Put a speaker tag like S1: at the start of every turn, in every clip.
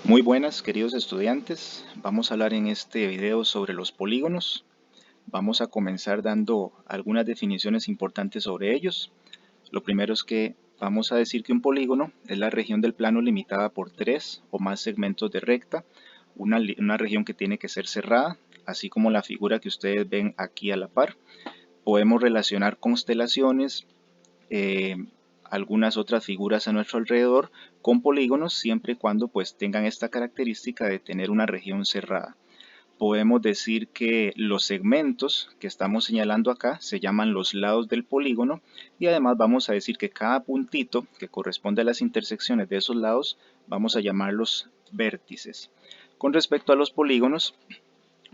S1: Muy buenas, queridos estudiantes. Vamos a hablar en este video sobre los polígonos. Vamos a comenzar dando algunas definiciones importantes sobre ellos. Lo primero es que vamos a decir que un polígono es la región del plano limitada por tres o más segmentos de recta, una región que tiene que ser cerrada, así como la figura que ustedes ven aquí a la par. Podemos relacionar constelaciones, eh, algunas otras figuras a nuestro alrededor con polígonos siempre y cuando pues tengan esta característica de tener una región cerrada. Podemos decir que los segmentos que estamos señalando acá se llaman los lados del polígono y además vamos a decir que cada puntito que corresponde a las intersecciones de esos lados vamos a llamarlos vértices. Con respecto a los polígonos,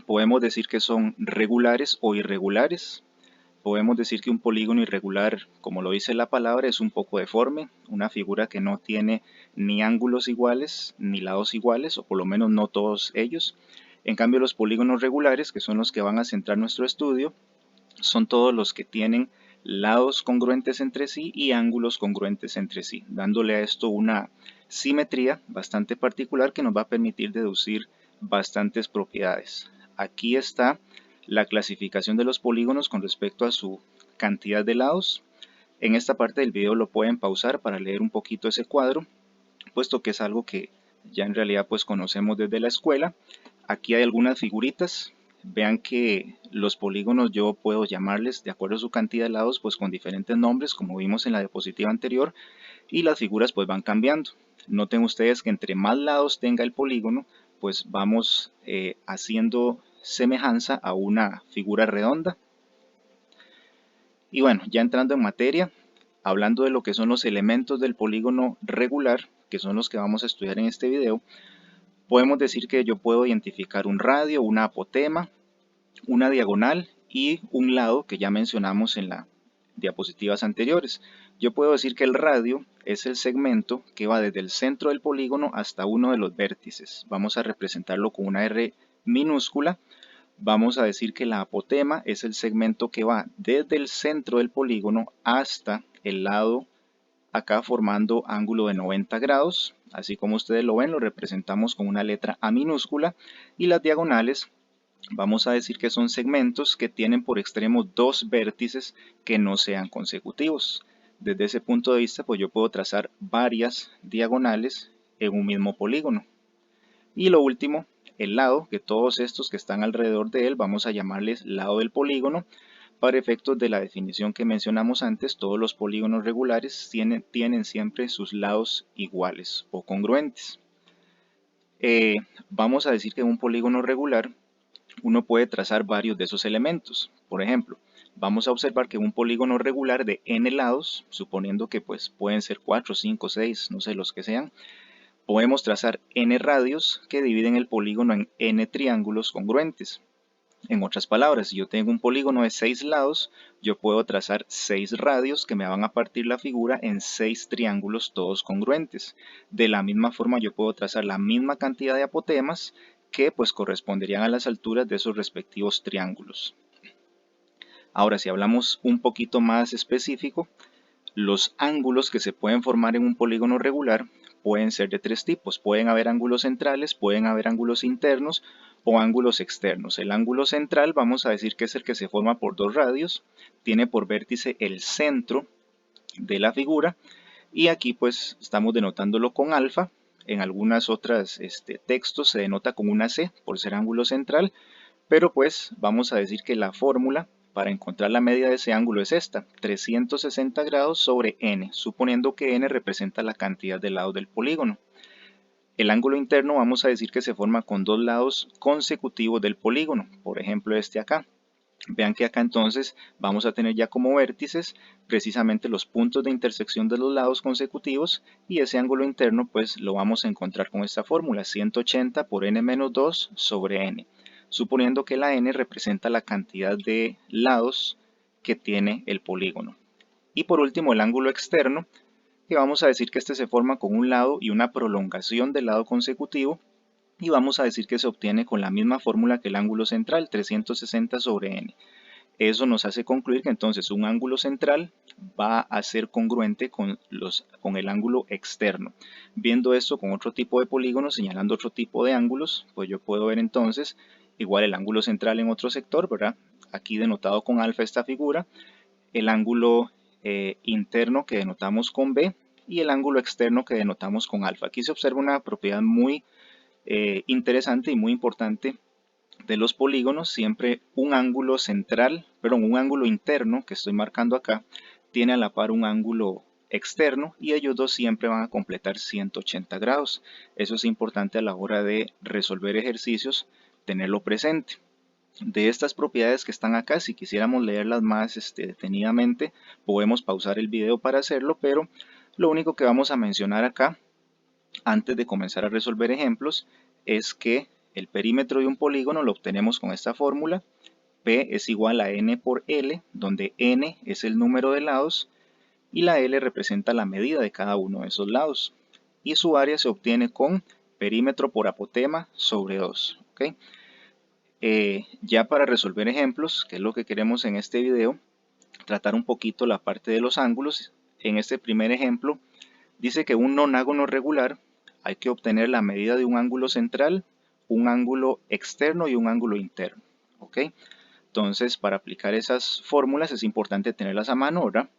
S1: podemos decir que son regulares o irregulares. Podemos decir que un polígono irregular, como lo dice la palabra, es un poco deforme, una figura que no tiene ni ángulos iguales ni lados iguales, o por lo menos no todos ellos. En cambio, los polígonos regulares, que son los que van a centrar nuestro estudio, son todos los que tienen lados congruentes entre sí y ángulos congruentes entre sí, dándole a esto una simetría bastante particular que nos va a permitir deducir bastantes propiedades. Aquí está la clasificación de los polígonos con respecto a su cantidad de lados. En esta parte del video lo pueden pausar para leer un poquito ese cuadro, puesto que es algo que ya en realidad pues conocemos desde la escuela. Aquí hay algunas figuritas. Vean que los polígonos yo puedo llamarles de acuerdo a su cantidad de lados pues con diferentes nombres como vimos en la diapositiva anterior, y las figuras pues van cambiando. Noten ustedes que entre más lados tenga el polígono pues vamos haciendo semejanza a una figura redonda. Y bueno, ya entrando en materia, hablando de lo que son los elementos del polígono regular, que son los que vamos a estudiar en este video, podemos decir que yo puedo identificar un radio, una apotema, una diagonal y un lado que ya mencionamos en las diapositivas anteriores. Yo puedo decir que el radio es el segmento que va desde el centro del polígono hasta uno de los vértices. Vamos a representarlo con una R minúscula. Vamos a decir que la apotema es el segmento que va desde el centro del polígono hasta el lado acá formando ángulo de 90 grados. Así como ustedes lo ven, lo representamos con una letra A minúscula. Y las diagonales vamos a decir que son segmentos que tienen por extremo dos vértices que no sean consecutivos. Desde ese punto de vista, pues yo puedo trazar varias diagonales en un mismo polígono. Y lo último, el lado, que todos estos que están alrededor de él vamos a llamarles lado del polígono. Para efectos de la definición que mencionamos antes, todos los polígonos regulares tienen siempre sus lados iguales o congruentes. Vamos a decir que en un polígono regular uno puede trazar varios de esos elementos. Por ejemplo, vamos a observar que un polígono regular de n lados, suponiendo que pues pueden ser 4, 5, 6, no sé, los que sean, podemos trazar n radios que dividen el polígono en n triángulos congruentes. En otras palabras, si yo tengo un polígono de 6 lados, yo puedo trazar 6 radios que me van a partir la figura en 6 triángulos todos congruentes. De la misma forma yo puedo trazar la misma cantidad de apotemas que pues corresponderían a las alturas de esos respectivos triángulos. Ahora, si hablamos un poquito más específico, los ángulos que se pueden formar en un polígono regular pueden ser de tres tipos. Pueden haber ángulos centrales, pueden haber ángulos internos o ángulos externos. El ángulo central vamos a decir que es el que se forma por dos radios, tiene por vértice el centro de la figura y aquí pues estamos denotándolo con alfa. En algunas otras textos se denota con una C por ser ángulo central, pero pues vamos a decir que la fórmula para encontrar la media de ese ángulo es esta, 360 grados sobre n, suponiendo que n representa la cantidad de lados del polígono. El ángulo interno vamos a decir que se forma con dos lados consecutivos del polígono, por ejemplo este acá. Vean que acá entonces vamos a tener ya como vértices precisamente los puntos de intersección de los lados consecutivos y ese ángulo interno pues lo vamos a encontrar con esta fórmula, 180 por n menos 2 sobre n, suponiendo que la n representa la cantidad de lados que tiene el polígono. Y por último el ángulo externo, que vamos a decir que este se forma con un lado y una prolongación del lado consecutivo, y vamos a decir que se obtiene con la misma fórmula que el ángulo central, 360 sobre n. Eso nos hace concluir que entonces un ángulo central va a ser congruente con el ángulo externo. Viendo esto con otro tipo de polígonos, señalando otro tipo de ángulos, pues yo puedo ver entonces igual el ángulo central en otro sector, ¿verdad? Aquí denotado con alfa esta figura, el ángulo interno que denotamos con B y el ángulo externo que denotamos con alfa. Aquí se observa una propiedad muy interesante y muy importante de los polígonos. Siempre un ángulo central, perdón, un ángulo interno que estoy marcando acá, tiene a la par un ángulo externo y ellos dos siempre van a completar 180 grados. Eso es importante a la hora de resolver ejercicios, tenerlo presente. De estas propiedades que están acá, si quisiéramos leerlas más detenidamente, podemos pausar el video para hacerlo, pero lo único que vamos a mencionar acá, antes de comenzar a resolver ejemplos, es que el perímetro de un polígono lo obtenemos con esta fórmula. P es igual a n por L, donde n es el número de lados y la L representa la medida de cada uno de esos lados. Y su área se obtiene con perímetro por apotema sobre 2. ¿Okay? Ya para resolver ejemplos, que es lo que queremos en este video, tratar un poquito la parte de los ángulos. En este primer ejemplo, dice que un nonágono regular hay que obtener la medida de un ángulo central, un ángulo externo y un ángulo interno. ¿Ok? Entonces, para aplicar esas fórmulas es importante tenerlas a mano, ¿verdad?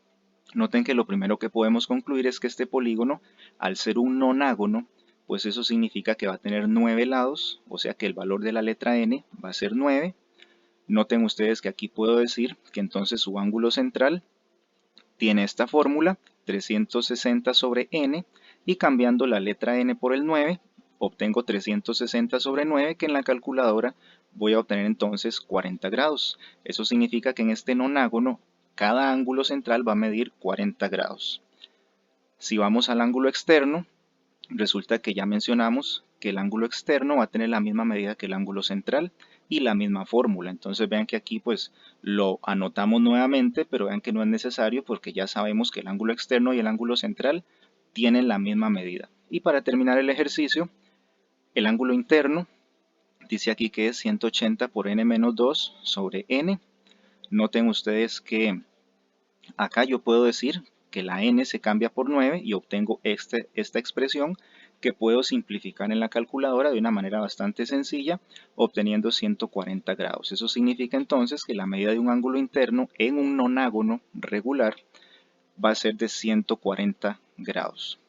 S1: Noten que lo primero que podemos concluir es que este polígono, al ser un nonágono, pues eso significa que va a tener 9 lados, o sea que el valor de la letra n va a ser 9. Noten ustedes que aquí puedo decir que entonces su ángulo central tiene esta fórmula, 360 sobre n, y cambiando la letra n por el 9, obtengo 360 sobre 9, que en la calculadora voy a obtener entonces 40 grados. Eso significa que en este nonágono, cada ángulo central va a medir 40 grados. Si vamos al ángulo externo, resulta que ya mencionamos que el ángulo externo va a tener la misma medida que el ángulo central y la misma fórmula. Entonces vean que aquí pues lo anotamos nuevamente, pero vean que no es necesario porque ya sabemos que el ángulo externo y el ángulo central tienen la misma medida. Y para terminar el ejercicio, el ángulo interno dice aquí que es 180 por n menos 2 sobre n. Noten ustedes que acá yo puedo decir que la n se cambia por 9 y obtengo esta expresión que puedo simplificar en la calculadora de una manera bastante sencilla, obteniendo 140 grados. Eso significa entonces que la medida de un ángulo interno en un nonágono regular va a ser de 140 grados.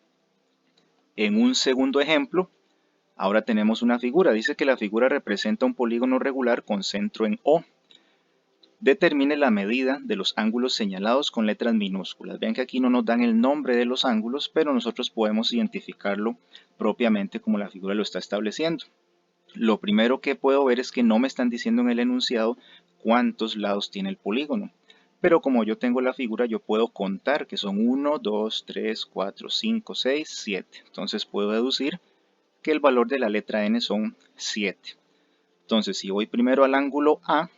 S1: En un segundo ejemplo, ahora tenemos una figura. Dice que la figura representa un polígono regular con centro en O. Determine la medida de los ángulos señalados con letras minúsculas. Vean que aquí no nos dan el nombre de los ángulos, pero nosotros podemos identificarlo propiamente como la figura lo está estableciendo. Lo primero que puedo ver es que no me están diciendo en el enunciado cuántos lados tiene el polígono. Pero como yo tengo la figura, yo puedo contar que son 1, 2, 3, 4, 5, 6, 7. Entonces puedo deducir que el valor de la letra n son 7. Entonces si voy primero al ángulo A,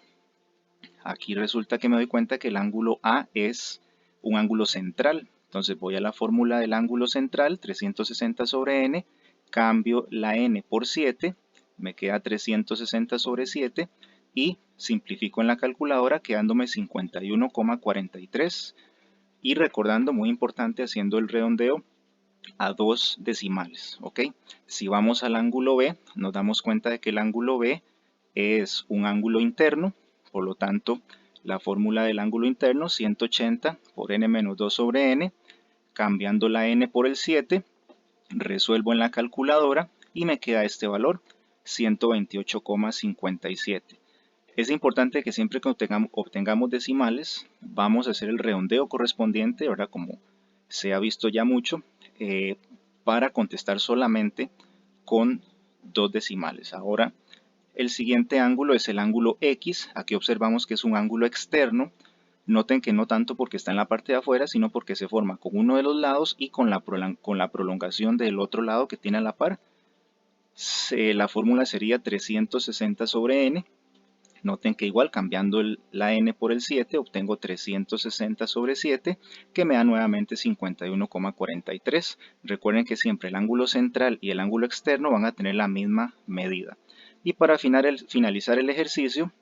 S1: aquí resulta que me doy cuenta que el ángulo A es un ángulo central. Entonces voy a la fórmula del ángulo central, 360 sobre n, cambio la n por 7, me queda 360 sobre 7 y simplifico en la calculadora quedándome 51,43. Y recordando, muy importante, haciendo el redondeo a 2 decimales. ¿Ok? Si vamos al ángulo B, nos damos cuenta de que el ángulo B es un ángulo interno. Por lo tanto, la fórmula del ángulo interno, 180 por n menos 2 sobre n, cambiando la n por el 7, resuelvo en la calculadora y me queda este valor, 128,57. Es importante que siempre que obtengamos decimales, vamos a hacer el redondeo correspondiente, ¿verdad? Como se ha visto ya mucho, para contestar solamente con 2 decimales. Ahora, el siguiente ángulo es el ángulo X. Aquí observamos que es un ángulo externo. Noten que no tanto porque está en la parte de afuera, sino porque se forma con uno de los lados y con la prolongación del otro lado que tiene a la par. La fórmula sería 360 sobre n. Noten que igual cambiando la n por el 7 obtengo 360 sobre 7 que me da nuevamente 51,43. Recuerden que siempre el ángulo central y el ángulo externo van a tener la misma medida. Y para finalizar el ejercicio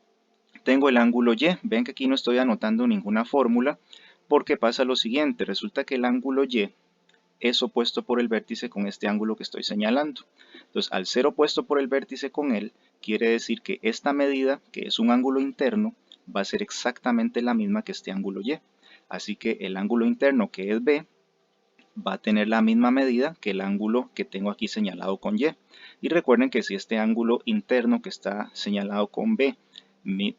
S1: tengo el ángulo Y. Ven que aquí no estoy anotando ninguna fórmula porque pasa lo siguiente. Resulta que el ángulo Y es opuesto por el vértice con este ángulo que estoy señalando. Entonces, al ser opuesto por el vértice con él, quiere decir que esta medida, que es un ángulo interno, va a ser exactamente la misma que este ángulo Y. Así que el ángulo interno, que es B, va a tener la misma medida que el ángulo que tengo aquí señalado con Y. Y recuerden que si este ángulo interno que está señalado con B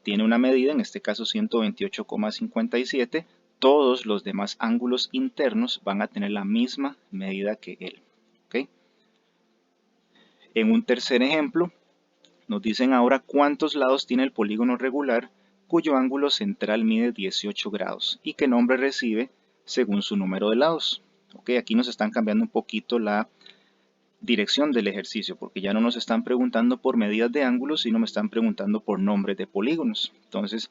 S1: tiene una medida, en este caso 128,57, todos los demás ángulos internos van a tener la misma medida que él. ¿Okay? En un tercer ejemplo, nos dicen ahora cuántos lados tiene el polígono regular cuyo ángulo central mide 18 grados y qué nombre recibe según su número de lados. Okay, aquí nos están cambiando un poquito la dirección del ejercicio porque ya no nos están preguntando por medidas de ángulos, sino me están preguntando por nombres de polígonos. Entonces,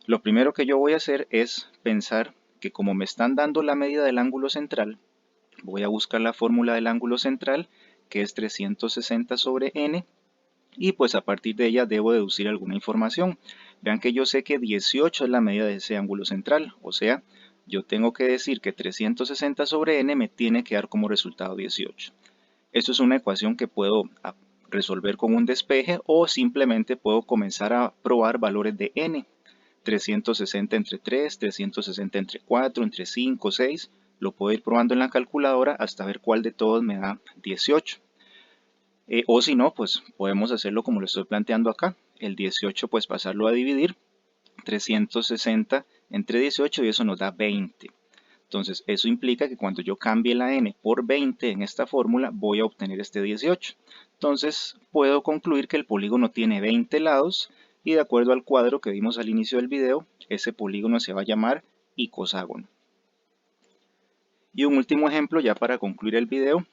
S1: lo primero que yo voy a hacer es pensar que como me están dando la medida del ángulo central, voy a buscar la fórmula del ángulo central, que es 360 sobre n, y pues a partir de ella debo deducir alguna información. Vean que yo sé que 18 es la medida de ese ángulo central, o sea, yo tengo que decir que 360 sobre n me tiene que dar como resultado 18. Esto es una ecuación que puedo resolver con un despeje o simplemente puedo comenzar a probar valores de n. 360 entre 3, 360 entre 4, entre 5, 6. Lo puedo ir probando en la calculadora hasta ver cuál de todos me da 18. O si no, pues podemos hacerlo como lo estoy planteando acá. El 18 pues pasarlo a dividir. 360 entre 18 y eso nos da 20. Entonces eso implica que cuando yo cambie la n por 20 en esta fórmula voy a obtener este 18. Entonces puedo concluir que el polígono tiene 20 lados y de acuerdo al cuadro que vimos al inicio del video, ese polígono se va a llamar icoságono. Y un último ejemplo ya para concluir el video.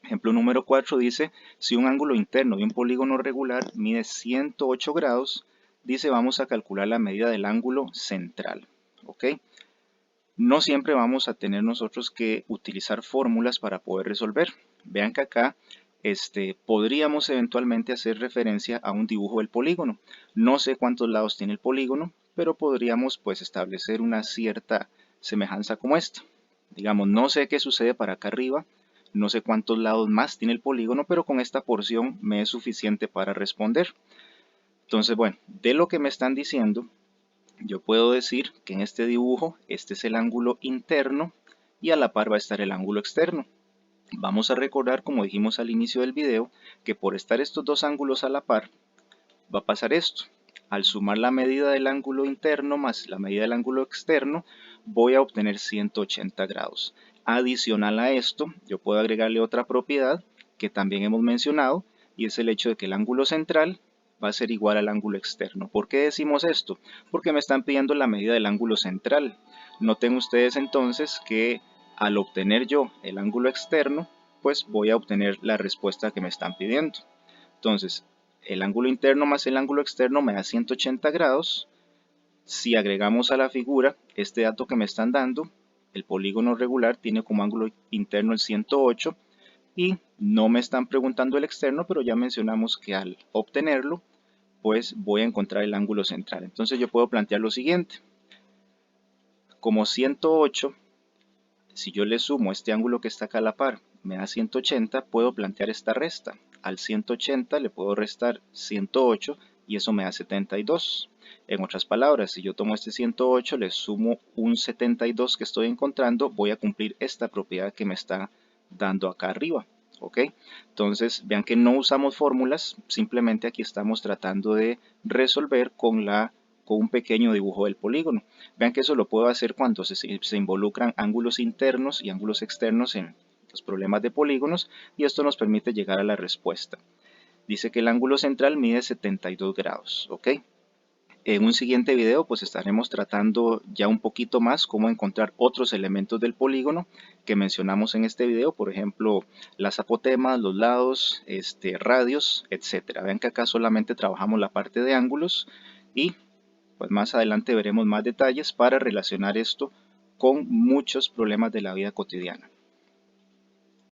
S1: Ejemplo número 4 dice, si un ángulo interno de un polígono regular mide 108 grados, dice vamos a calcular la medida del ángulo central. ¿Ok? No siempre vamos a tener nosotros que utilizar fórmulas para poder resolver. Vean que acá podríamos eventualmente hacer referencia a un dibujo del polígono. No sé cuántos lados tiene el polígono, pero podríamos pues establecer una cierta semejanza como esta. Digamos, no sé qué sucede para acá arriba, no sé cuántos lados más tiene el polígono, pero con esta porción me es suficiente para responder. Entonces, bueno, de lo que me están diciendo, yo puedo decir que en este dibujo este es el ángulo interno y a la par va a estar el ángulo externo. Vamos a recordar, como dijimos al inicio del video, que por estar estos dos ángulos a la par va a pasar esto. Al sumar la medida del ángulo interno más la medida del ángulo externo voy a obtener 180 grados. Adicional a esto, yo puedo agregarle otra propiedad que también hemos mencionado y es el hecho de que el ángulo central va a ser igual al ángulo externo. ¿Por qué decimos esto? Porque me están pidiendo la medida del ángulo central. Noten ustedes entonces que al obtener yo el ángulo externo, pues voy a obtener la respuesta que me están pidiendo. Entonces, el ángulo interno más el ángulo externo me da 180 grados. Si agregamos a la figura este dato que me están dando, el polígono regular tiene como ángulo interno el 108 y no me están preguntando el externo, pero ya mencionamos que al obtenerlo, pues voy a encontrar el ángulo central. Entonces yo puedo plantear lo siguiente. Como 108, si yo le sumo este ángulo que está acá a la par, me da 180, puedo plantear esta resta. Al 180 le puedo restar 108 y eso me da 72. En otras palabras, si yo tomo este 108, le sumo un 72 que estoy encontrando, voy a cumplir esta propiedad que me está dando acá arriba. ¿Ok? Entonces, vean que no usamos fórmulas, simplemente aquí estamos tratando de resolver con un pequeño dibujo del polígono. Vean que eso lo puedo hacer cuando se involucran ángulos internos y ángulos externos en los problemas de polígonos y esto nos permite llegar a la respuesta. Dice que el ángulo central mide 72 grados. ¿Ok? En un siguiente video pues estaremos tratando ya un poquito más cómo encontrar otros elementos del polígono que mencionamos en este video, por ejemplo las apotemas, los lados, radios, etc. Vean que acá solamente trabajamos la parte de ángulos y pues más adelante veremos más detalles para relacionar esto con muchos problemas de la vida cotidiana.